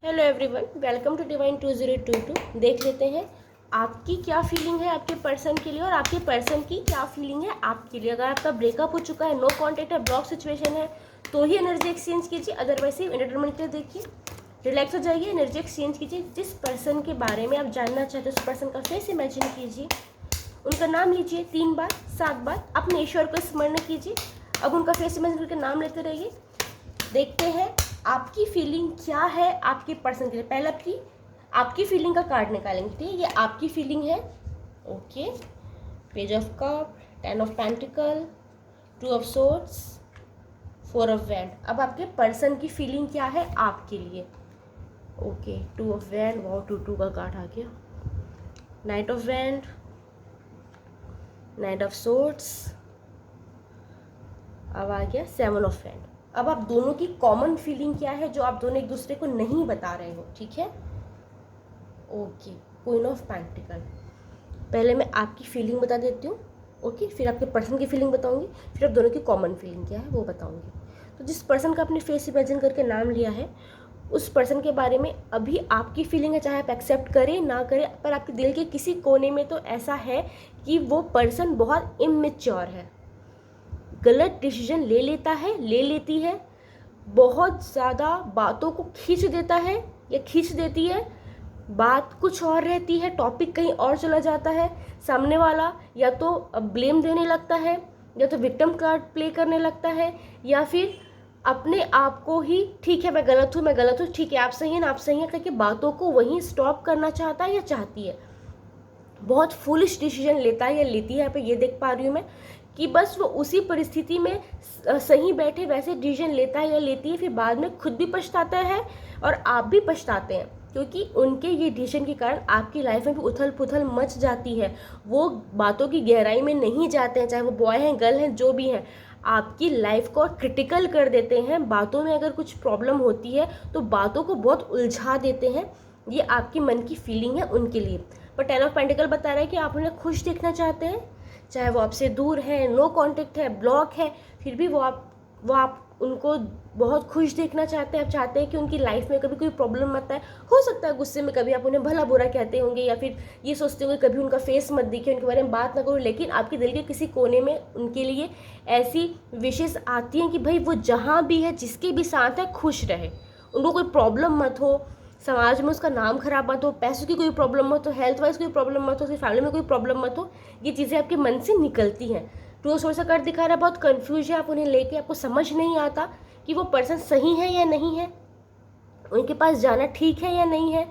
Hello everyone, welcome to divine 2022। देख लेते हैं आपकी क्या फीलिंग है आपके पर्सन के लिए और आपके पर्सन की क्या फीलिंग है आपके लिए। अगर आपका ब्रेकअप हो चुका है, नो कांटेक्ट है, ब्लॉक सिचुएशन है, तो ही एनर्जी एक्सचेंज कीजिए। अदरवाइज एंटरटेनमेंट के लिए देखिए, रिलैक्स हो जाइए, एनर्जी एक्सचेंज कीजिए। जिस पर्सन के बारे में आप जानना चाहते हो उस पर्सन का फेस इमेजिन कीजिए, उनका नाम लीजिए 3 बार 7 बार, अपने ईश्वर को स्मरण कीजिए। अब उनका फेस इमेजिन करके नाम लेते रहिए। देखते हैं आपकी फीलिंग क्या है आपके पर्सन के लिए। पहले आपकी फीलिंग का कार्ड निकालेंगे। ठीक है, ये आपकी फीलिंग है। Okay, page of cup, 10 of pentacle, 2 of swords, 4 of wand. अब आपके पर्सन की फीलिंग क्या है आपके लिए। ओके, 2 ऑफ वैंड, वाओ 2 का कार्ड आ गया। Night of wand, night of swords, अब आ गया 7 ऑफ वैंड। अब आप दोनों की कॉमन फीलिंग क्या है जो आप दोनों एक दूसरे को नहीं बता रहे हो। ठीक है, ओके, क्वीन ऑफ पेंटिकल। पहले मैं आपकी फीलिंग बता देती हूँ, ओके, फिर आपके पर्सन की फीलिंग बताऊंगी, फिर आप दोनों की कॉमन फीलिंग क्या है वो बताऊंगी। तो जिस पर्सन का आपने फेस इमेजिन करके नाम लिया है, उस पर्सन के बारे में अभी आपकी फीलिंग है, चाहे आप एक्सेप्ट करें ना करें, पर आपके दिल के किसी कोने में तो ऐसा है कि वो पर्सन बहुत इमेच्योर है, गलत डिसीजन ले लेता है, ले लेती है, बहुत ज़्यादा बातों को खींच देता है या खींच देती है, बात कुछ और रहती है, टॉपिक कहीं और चला जाता है। सामने वाला या तो ब्लेम देने लगता है, या तो विक्टिम कार्ड प्ले करने लगता है, या फिर अपने आप को ही ठीक है मैं गलत हूँ, ठीक है आप सही हैं ना आप सही हैं करके बातों को वहीं स्टॉप करना चाहता है या चाहती है। बहुत फुलिश डिसीजन लेता है या लेती है। यहाँ पे ये देख पा रही हूँ मैं कि बस वो उसी परिस्थिति में सही बैठे वैसे डिसीजन लेता है या लेती है, फिर बाद में खुद भी पछताता है और आप भी पछताते हैं, क्योंकि उनके ये डिसीजन के कारण आपकी लाइफ में भी उथल पुथल मच जाती है। वो बातों की गहराई में नहीं जाते हैं, चाहे वो बॉय हैं गर्ल हैं जो भी हैं, आपकी लाइफ को क्रिटिकल कर देते हैं। बातों में अगर कुछ प्रॉब्लम होती है तो बातों को बहुत उलझा देते हैं। ये आपकी मन की फीलिंग है उनके लिए। पर 10 ऑफ पेंटिकल बता रहा है कि आप उन्हें खुश देखना चाहते हैं, चाहे वो आपसे दूर है, नो कांटेक्ट है, ब्लॉक है, फिर भी वो आप उनको बहुत खुश देखना चाहते हैं। आप चाहते हैं कि उनकी लाइफ में कभी कोई प्रॉब्लम मत आए। हो सकता है गुस्से में कभी आप उन्हें भला बुरा कहते होंगे, या फिर ये सोचते होंगे कभी उनका फेस मत दिखे, उनके बारे में बात ना करो, लेकिन आपके दिल के किसी कोने में उनके लिए ऐसी विशेष आती हैं कि भाई वो जहाँ भी है, जिसके भी साथ है, खुश रहे, उनको कोई प्रॉब्लम मत हो, समाज में उसका नाम खराब मत हो, पैसों की कोई प्रॉब्लम मत हो, हेल्थ वाइज कोई प्रॉब्लम मत हो, उसकी फैमिली में कोई प्रॉब्लम मत हो। ये चीज़ें आपके मन से निकलती हैं। टू सोर्स का कार्ड दिखा रहा है, बहुत कन्फ्यूज है आप उन्हें लेके, आपको समझ नहीं आता कि वो पर्सन सही है या नहीं है, उनके पास जाना ठीक है या नहीं है,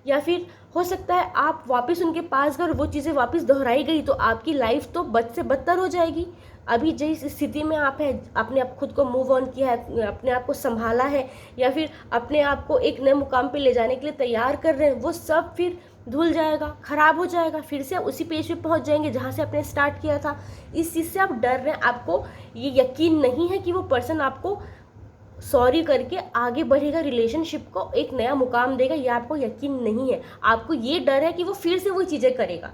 या फिर हो सकता है आप वापस उनके पास गए और वो चीज़ें वापस दोहराई गई तो आपकी लाइफ तो बद से बदतर हो जाएगी। अभी जिस स्थिति में आप हैं, आपने आप खुद को मूव ऑन किया है, अपने आप को संभाला है, या फिर अपने आप को एक नए मुकाम पे ले जाने के लिए तैयार कर रहे हैं, वो सब फिर धुल जाएगा, खराब हो जाएगा, फिर से आप उसी पेज पे पहुंच जाएंगे जहाँ से आपने स्टार्ट किया था। इस चीज़ से आप डर रहे हैं, आपको ये यकीन नहीं है कि वो पर्सन आपको सॉरी करके आगे बढ़ेगा, रिलेशनशिप को एक नया मुकाम देगा, ये आपको यकीन नहीं है। आपको ये डर है कि वो फिर से वही चीज़ें करेगा,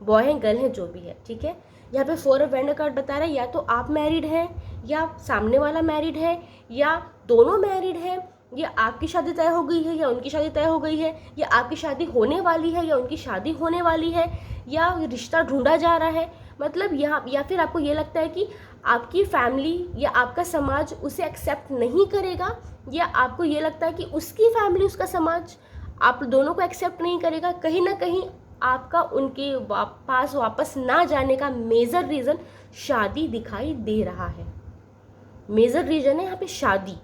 बॉय है गर्ल है जो भी है। ठीक है, यहाँ पे 4 ऑफ वैंड कार्ड बता रहा है या तो आप मैरिड हैं, या सामने वाला मैरिड है, या दोनों मैरिड है, या आपकी शादी तय हो गई है या उनकी शादी तय हो गई है, या आपकी शादी होने वाली है या उनकी शादी होने वाली है, या रिश्ता ढूंढा जा रहा है। मतलब यहाँ, या फिर आपको ये लगता है कि आपकी फैमिली या आपका समाज उसे एक्सेप्ट नहीं करेगा, या आपको ये लगता है कि उसकी फैमिली उसका समाज आप दोनों को एक्सेप्ट नहीं करेगा। कहीं ना कहीं आपका उनके पास वापस ना जाने का मेजर रीज़न शादी दिखाई दे रहा है। मेजर रीज़न है यहाँ पे शादी।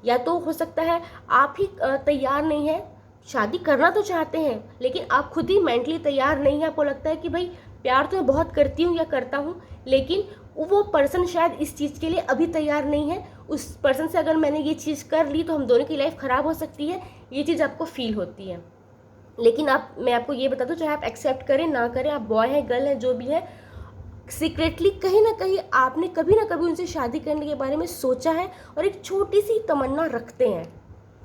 या तो हो सकता है आप ही तैयार नहीं है, शादी करना तो चाहते हैं लेकिन आप खुद ही मेंटली तैयार नहीं है। आपको लगता है कि भाई प्यार तो मैं बहुत करती हूँ या करता हूँ, लेकिन वो पर्सन शायद इस चीज़ के लिए अभी तैयार नहीं है। उस पर्सन से अगर मैंने ये चीज़ कर ली तो हम दोनों की लाइफ ख़राब हो सकती है, ये चीज़ आपको फील होती है। लेकिन मैं आपको ये बता दूँ, चाहे आप एक्सेप्ट करें ना करें, आप बॉय हैं गर्ल हैं जो भी है, सीक्रेटली कहीं ना कहीं आपने कभी ना कभी उनसे शादी करने के बारे में सोचा है और एक छोटी सी तमन्ना रखते हैं,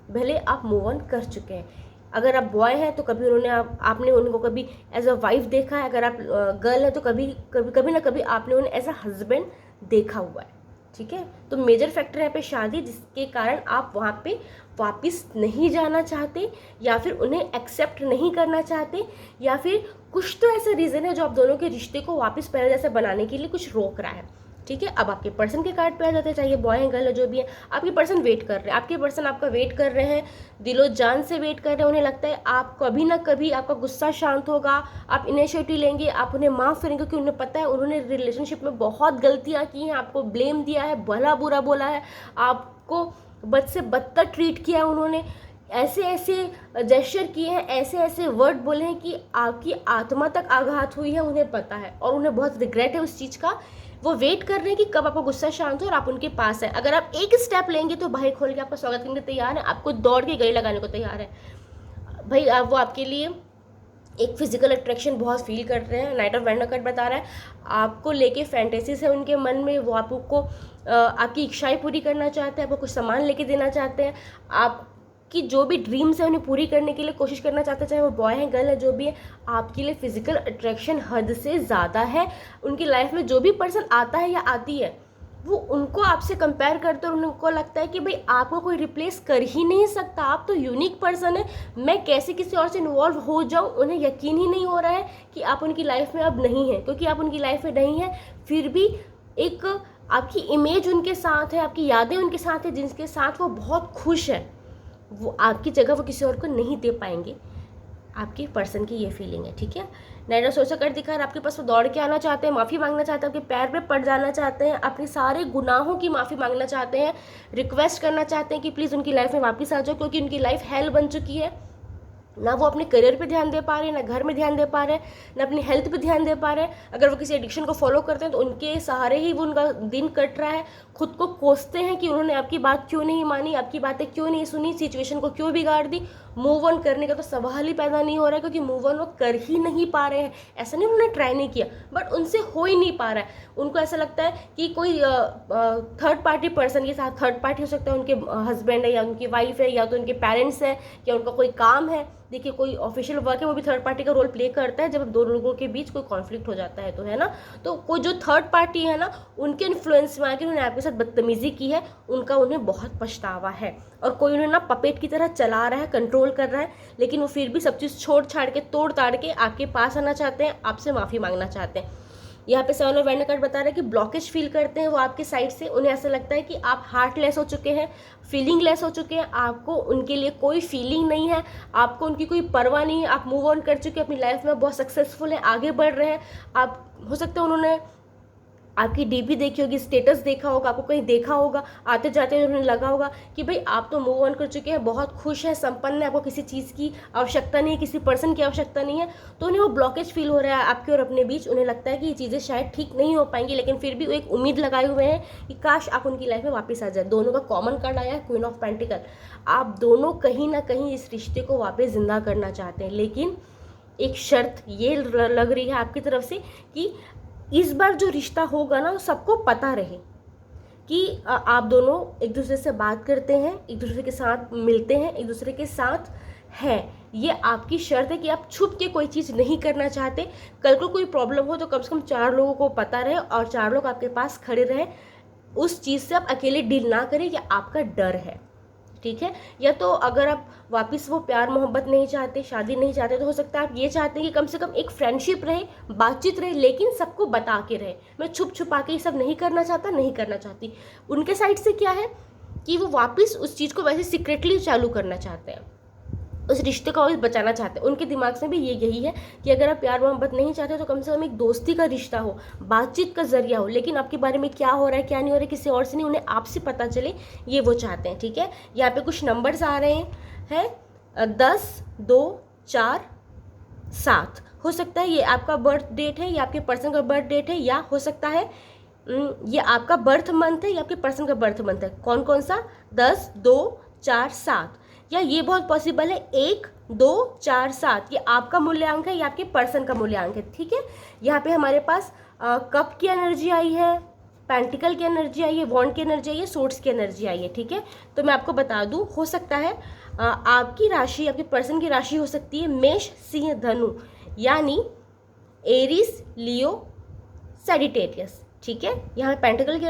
भले आप मूव ऑन कर चुके हैं। अगर आप बॉय हैं तो कभी आपने उनको कभी एज अ वाइफ देखा है, अगर आप गर्ल है तो कभी ना कभी आपने उन्हें एज अ हस्बैंड देखा हुआ है। ठीक है। तो मेजर फैक्टर है यहाँ पे शादी, जिसके कारण आप वहाँ पे वापस नहीं जाना चाहते, या फिर उन्हें एक्सेप्ट नहीं करना चाहते, या फिर कुछ तो ऐसा रीज़न है जो आप दोनों के रिश्ते को वापस पहले जैसे बनाने के लिए कुछ रोक रहा है, ठीक है। अब आपके पर्सन के कार्ड पे आ जाते हैं, चाहे बॉय है गर्ल है जो भी है, आपके पर्सन वेट कर रहे हैं, आपके पर्सन आपका वेट कर रहे हैं, दिलो जान से वेट कर रहे हैं। उन्हें लगता है आप कभी ना कभी आपका गुस्सा शांत होगा, आप इनिशिएटिव लेंगे, आप उन्हें माफ़ करेंगे, क्योंकि उन्हें पता है उन्होंने रिलेशनशिप में बहुत गलतियाँ की हैं, आपको ब्लेम दिया है, भला बुरा बोला है, आपको बद से बदतर ट्रीट किया है, उन्होंने ऐसे ऐसे जेस्चर किए हैं, ऐसे ऐसे वर्ड बोले हैं कि आपकी आत्मा तक आघात हुई है, उन्हें पता है और उन्हें बहुत रिग्रेट है उस चीज़ का। वो वेट कर रहे हैं कि कब आपका गुस्सा शांत हो और आप उनके पास है। अगर आप एक स्टेप लेंगे तो भाई खोल के आपका स्वागत करने तैयार है, आपको दौड़ के गले लगाने को तैयार है भाई। वो आपके लिए एक फिजिकल अट्रैक्शन बहुत फील कर रहे हैं। नाइट ऑफ वेंडरकट बता रहा है आपको लेके फैंटेसीज है उनके मन में, वो आपको आपकी इच्छाएं पूरी करना चाहते हैं, आपको कुछ सामान लेके देना चाहते हैं, आपकी जो भी ड्रीम्स है उन्हें पूरी करने के लिए कोशिश करना चाहते हैं, चाहे वो बॉय है गर्ल है जो भी है। आपके लिए फिजिकल अट्रैक्शन हद से ज़्यादा है। उनकी लाइफ में जो भी पर्सन आता है या आती है वो उनको आपसे कंपेयर करते हैं और उनको लगता है कि भाई आपको कोई रिप्लेस कर ही नहीं सकता, आप तो यूनिक पर्सन है, मैं कैसे किसी और से इन्वॉल्व हो जाऊं। उन्हें यकीन ही नहीं हो रहा है कि आप उनकी लाइफ में अब नहीं हैं, क्योंकि आप उनकी लाइफ में नहीं हैं फिर भी एक आपकी इमेज उनके साथ है, आपकी यादें उनके साथ है, जिनके साथ वो बहुत खुश है, वो आपकी जगह वो किसी और को नहीं दे पाएंगे। आपके पर्सन की ये फीलिंग है, ठीक है। नाइट ऑफ सोर्स कार्ड दिखा है आपके पास वो दौड़ के आना चाहते हैं, माफ़ी मांगना चाहते हैं, आपके पैर पे पड़ जाना चाहते हैं, अपने सारे गुनाहों की माफ़ी मांगना चाहते हैं, रिक्वेस्ट करना चाहते हैं कि प्लीज़ उनकी लाइफ में वापस आ जाओ, क्योंकि उनकी लाइफ हेल बन चुकी है। ना वो अपने करियर पे ध्यान दे पा रहे हैं, ना घर में ध्यान दे पा रहे हैं, ना अपनी हेल्थ पे ध्यान दे पा रहे हैं। अगर वो किसी एडिक्शन को फॉलो करते हैं तो उनके सहारे ही वो उनका दिन कट रहा है। खुद को कोसते हैं कि उन्होंने आपकी बात क्यों नहीं मानी, आपकी बातें क्यों नहीं सुनी, सिचुएशन को क्यों बिगाड़ दी। मूव ऑन करने का तो सवाल ही पैदा नहीं हो रहा है, क्योंकि मूव ऑन वो कर ही नहीं पा रहे हैं। ऐसा नहीं उन्होंने ट्राई नहीं किया, बट उनसे हो ही नहीं पा रहा है। उनको ऐसा लगता है कि कोई थर्ड पार्टी पर्सन के साथ, थर्ड पार्टी हो सकता है उनके हस्बैंड है या उनकी वाइफ है या तो उनके पेरेंट्स है या उनका कोई काम है। देखिए कोई ऑफिशियल वर्क है वो भी थर्ड पार्टी का रोल प्ले करता है जब दो लोगों के बीच कोई कॉन्फ्लिक्ट हो जाता है, तो है ना। तो कोई जो थर्ड पार्टी है ना, उनके इन्फ्लुएंस में आकर उन्होंने आपके साथ बदतमीजी की है, उनका उन्हें बहुत पछतावा है। और कोई उन्हें ना पपेट की तरह चला रहा है, कंट्रोल कर रहा है, लेकिन वो फिर भी सब चीज़ छोड़ छाड़ के तोड़ ताड़ के आपके पास आना चाहते हैं, आपसे माफ़ी मांगना चाहते हैं। यहाँ पे सेवन ऑफ वेंडर कार्ड बता रहा है कि ब्लॉकेज फील करते हैं वो आपके साइड से। उन्हें ऐसा लगता है कि आप हार्टलेस हो चुके हैं, फीलिंग लेस हो चुके हैं, आपको उनके लिए कोई फीलिंग नहीं है, आपको उनकी कोई परवाह नहीं है, आप मूव ऑन कर चुके हैं, अपनी लाइफ में बहुत सक्सेसफुल हैं, आगे बढ़ रहे हैं। आप हो सकता है उन्होंने आपकी डीपी देखी होगी, स्टेटस देखा होगा, आपको कहीं देखा होगा, आते जाते उन्हें लगा होगा कि भाई आप तो मूव ऑन कर चुके हैं, बहुत खुश हैं, संपन्न है, आपको किसी चीज़ की आवश्यकता नहीं है, किसी पर्सन की आवश्यकता नहीं है। तो उन्हें वो ब्लॉकेज फील हो रहा है आपके और अपने बीच। उन्हें लगता है कि ये चीज़ें शायद ठीक नहीं हो पाएंगी, लेकिन फिर भी वो एक उम्मीद लगाए हुए हैं कि काश आप उनकी लाइफ में वापस आ जाए। दोनों का कॉमन कार्ड आया है क्वीन ऑफ पेंटिकल। आप दोनों कहीं ना कहीं इस रिश्ते को वापस जिंदा करना चाहते हैं, लेकिन एक शर्त ये लग रही है आपकी तरफ से कि इस बार जो रिश्ता होगा ना, सबको पता रहे कि आप दोनों एक दूसरे से बात करते हैं, एक दूसरे के साथ मिलते हैं, एक दूसरे के साथ हैं। ये आपकी शर्त है कि आप छुप के कोई चीज़ नहीं करना चाहते। कल को कोई प्रॉब्लम हो तो कम से कम 4 लोगों को पता रहे और 4 लोग आपके पास खड़े रहें। उस चीज़ से आप अकेले डील ना करें, ये आपका डर है, ठीक है। या तो अगर आप वापस वो प्यार मोहब्बत नहीं चाहते, शादी नहीं चाहते, तो हो सकता है आप ये चाहते हैं कि कम से कम एक फ्रेंडशिप रहे, बातचीत रहे, लेकिन सबको बता के रहे। मैं छुप छुपा के ये सब नहीं करना चाहता, नहीं करना चाहती। उनके साइड से क्या है कि वो वापस उस चीज़ को वैसे सीक्रेटली चालू करना चाहते हैं, उस रिश्ते को और बचाना चाहते हैं। उनके दिमाग में भी यही है कि अगर आप प्यार मोहब्बत नहीं चाहते तो कम से कम एक दोस्ती का रिश्ता हो, बातचीत का जरिया हो, लेकिन आपके बारे में क्या हो रहा है क्या नहीं हो रहा है किसी और से नहीं, उन्हें आपसे पता चले, ये वो चाहते हैं, ठीक है। यहाँ पे कुछ नंबर्स आ रहे हैं 10, 2, 4, 7। हो सकता है ये आपका बर्थ डेट है या आपके पर्सन का बर्थ डेट है, या हो सकता है ये आपका बर्थ मंथ है या आपके पर्सन का बर्थ मंथ है। कौन कौन सा? 10, 2, 4, 7। या ये बहुत पॉसिबल है 1, 2, 4, 7। ये आपका मूल्यांक है या आपके पर्सन का मूल्यांक है, ठीक है। यहाँ पे हमारे पास कप की एनर्जी आई है, पेंटिकल की एनर्जी आई है, वॉन्ड की एनर्जी आई है, सोर्ट्स की एनर्जी आई है, ठीक है। तो मैं आपको बता दूं, हो सकता है आपकी राशि, आपके पर्सन की राशि हो सकती है मेष, सिंह, धनु, यानी एरीज, लियो, सैजिटेरियस, ठीक है, यहाँ पेंटिकल की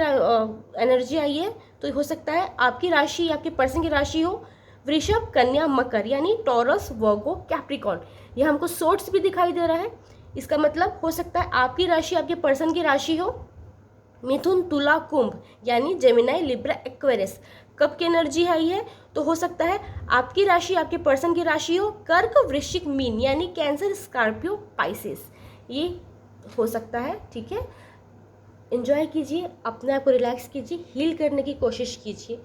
एनर्जी आई है, तो हो सकता है आपकी राशि, आपके पर्सन की राशि हो वृषभ, कन्या, मकर, यानी टॉरस, वर्गो, कैप्रिकॉर्न। यह हमको सोर्ट्स भी दिखाई दे रहा है, इसका मतलब हो सकता है आपकी राशि आपके पर्सन की राशि हो मिथुन, तुला, कुंभ, यानी जेमिनाई, लिब्रा, एक्वेरियस। कब की एनर्जी आई है, तो हो सकता है आपकी राशि आपके पर्सन की राशि हो कर्क, वृश्चिक, मीन, यानी कैंसर, स्कॉर्पियो, पाइसेस, ये हो सकता है। ठीक है, एंजॉय कीजिए, अपने आप को रिलैक्स कीजिए, हील करने की कोशिश कीजिए।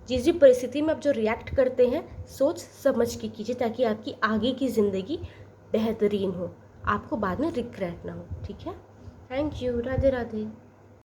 जिस भी परिस्थिति में आप जो रिएक्ट करते हैं सोच समझ के कीजिए, ताकि आपकी आगे की ज़िंदगी बेहतरीन हो, आपको बाद में रिग्रेट ना हो। ठीक है, थैंक यू, राधे राधे।